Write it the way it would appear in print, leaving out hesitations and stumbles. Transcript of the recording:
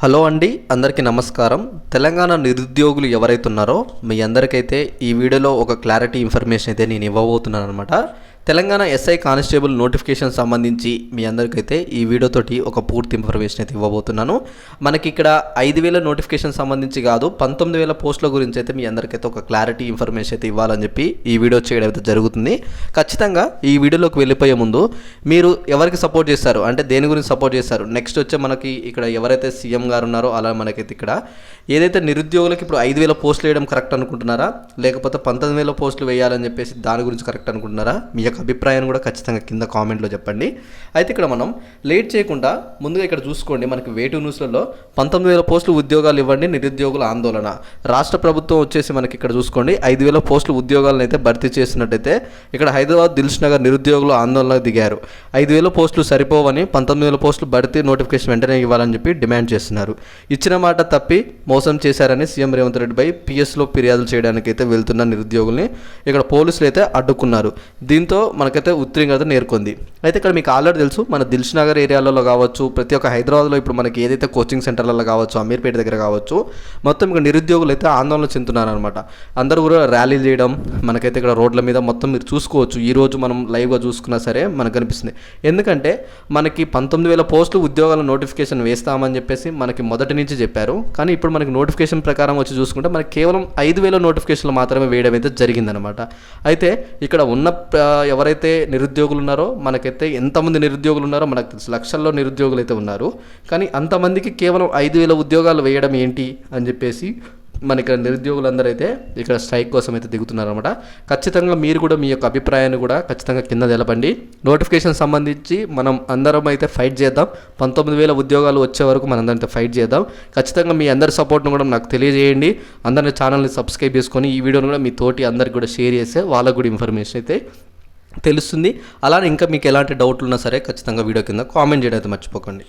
Hello అండి, అందరికీ నమస్కారం. తెలంగాణ నిరుద్యోగులు ఎవరైతే ఉన్నారో మీ అందరికైతే ఈ వీడియోలో ఒక క్లారిటీ ఇన్ఫర్మేషన్ అయితే నేను ఇవ్వబోతున్నాను అనమాట. తెలంగాణ ఎస్ఐ కానిస్టేబుల్ నోటిఫికేషన్ సంబంధించి మీ అందరికైతే ఈ వీడియోతోటి ఒక పూర్తి ఇన్ఫర్మేషన్ అయితే ఇవ్వబోతున్నాను. మనకి ఇక్కడ 5,000 నోటిఫికేషన్ సంబంధించి కాదు, 19,000 పోస్టుల గురించి అయితే మీ అందరికైతే ఒక క్లారిటీ ఇన్ఫర్మేషన్ అయితే ఇవ్వాలని చెప్పి ఈ వీడియో చేయడం అయితే జరుగుతుంది. ఖచ్చితంగా ఈ వీడియోలోకి వెళ్ళిపోయే ముందు మీరు ఎవరికి సపోర్ట్ చేస్తారు, అంటే దేని గురించి సపోర్ట్ చేస్తారు, నెక్స్ట్ వచ్చే మనకి ఇక్కడ ఎవరైతే సీఎం గారు ఉన్నారో అలా మనకైతే ఇక్కడ ఏదైతే నిరుద్యోగులకు ఇప్పుడు 5,000 పోస్టులు వేయడం కరెక్ట్ అనుకుంటున్నారా, లేకపోతే 19,000 పోస్టులు వేయాలని చెప్పేసి దాని గురించి కరెక్ట్ అనుకుంటున్నారా, మీ యొక్క అభిప్రాయాన్ని కూడా ఖచ్చితంగా కింద కామెంట్లో చెప్పండి. అయితే ఇక్కడ మనం లేట్ చేయకుండా ముందుగా ఇక్కడ చూసుకోండి, మనకి వేటు న్యూస్లలో 19,000 పోస్టులు ఉద్యోగాలు ఇవ్వండి, నిరుద్యోగుల ఆందోళన. రాష్ట్ర ప్రభుత్వం వచ్చేసి మనకి ఇక్కడ చూసుకోండి 5,000 పోస్టులు ఉద్యోగాలను అయితే భర్తీ చేసినట్టయితే ఇక్కడ హైదరాబాద్ దిల్సుఖ్నగర్ నిరుద్యోగులు ఆందోళనకు దిగారు. 5,000 పోస్టులు సరిపోవని 19,000 పోస్టులు భర్తీ నోటిఫికేషన్ వెంటనే ఇవ్వాలని చెప్పి డిమాండ్ చేస్తున్నారు. ఇచ్చిన మాట తప్పి మోసం చేశారని సీఎం రేవంత్ రెడ్డిపై పిఎస్లో ఫిర్యాదులు చేయడానికి అయితే వెళ్తున్న నిరుద్యోగుల్ని ఇక్కడ పోలీసులు అయితే అడ్డుకున్నారు. దీంతో మనకైతే ఉద్రిక్తత నేర్కొంది. అయితే ఇక్కడ మీకు ఆల్రెడీ తెలుసు, మన దిల్సుఖ్నగర్ ఏరియాలలో కావచ్చు, ప్రతి ఒక్క హైదరాబాద్లో ఇప్పుడు మనకి ఏదైతే కోచింగ్ సెంటర్లలో కావచ్చు, అమీర్పేట దగ్గర కావచ్చు, మొత్తం ఇక్కడ నిరుద్యోగులు అయితే ఆందోళన చెందుతున్నారు అనమాట. అందరూ కూడా ర్యాలీలు చేయడం మనకైతే ఇక్కడ రోడ్ల మీద మొత్తం మీరు చూసుకోవచ్చు. ఈరోజు మనం లైవ్గా చూసుకున్నా సరే మనకు కనిపిస్తుంది. ఎందుకంటే మనకి 19,000 పోస్టులు ఉద్యోగాల నోటిఫికేషన్ వేస్తామని చెప్పేసి మనకి మొదటి నుంచి చెప్పారు. కానీ ఇప్పుడు మనకి నోటిఫికేషన్ ప్రకారం వచ్చి చూసుకుంటే మనకి కేవలం 5,000 నోటిఫికేషన్లు మాత్రమే వేయడం అయితే జరిగిందనమాట. అయితే ఇక్కడ ఉన్న ఎవరైతే నిరుద్యోగులు ఉన్నారో మనకైతే ఎంతమంది నిరుద్యోగులు ఉన్నారో మనకు తెలుసు, లక్షల్లో నిరుద్యోగులు అయితే ఉన్నారు. కానీ అంతమందికి కేవలం 5,000 ఉద్యోగాలు వేయడం ఏంటి అని చెప్పేసి మన ఇక్కడ నిరుద్యోగులందరూ అయితే ఇక్కడ స్ట్రైక్ కోసం అయితే దిగుతున్నారనమాట. ఖచ్చితంగా మీరు కూడా మీ యొక్క అభిప్రాయాన్ని కూడా ఖచ్చితంగా కింద తెలపండి. నోటిఫికేషన్ సంబంధించి మనం అందరం అయితే ఫైట్ చేద్దాం. 19,000 ఉద్యోగాలు వచ్చే వరకు మనం అందరితో ఫైట్ చేద్దాం. ఖచ్చితంగా మీ అందరి సపోర్ట్ను కూడా నాకు తెలియజేయండి. అందరినీ ఛానల్ని సబ్స్క్రైబ్ చేసుకొని ఈ వీడియోని కూడా మీ తోటి అందరికి కూడా షేర్ చేస్తే వాళ్ళకు కూడా ఇన్ఫర్మేషన్ అయితే తెలుస్తుంది. అలానే ఇంకా మీకు ఎలాంటి డౌట్లు ఉన్నా సరే ఖచ్చితంగా వీడియో కింద కామెంట్ చేయడం అయితే మర్చిపోకండి.